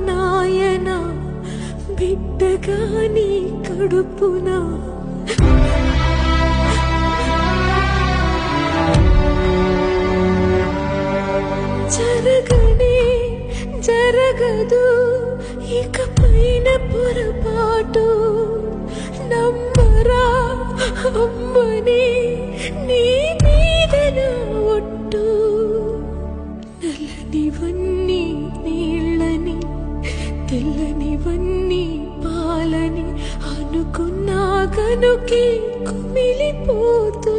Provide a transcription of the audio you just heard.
నాయన బిడ్డగా నీ కడుపునా జరగనే జరగదు ఇక పైన పొరపాటు నమ్మరా అమ్మని నీ మీద నా ఒట్టు నల్లనివన్నీ నీళ్ళని తెల్లనివన్నీ పాలని అనుకున్నా కనుకే కుమిలిపోతూ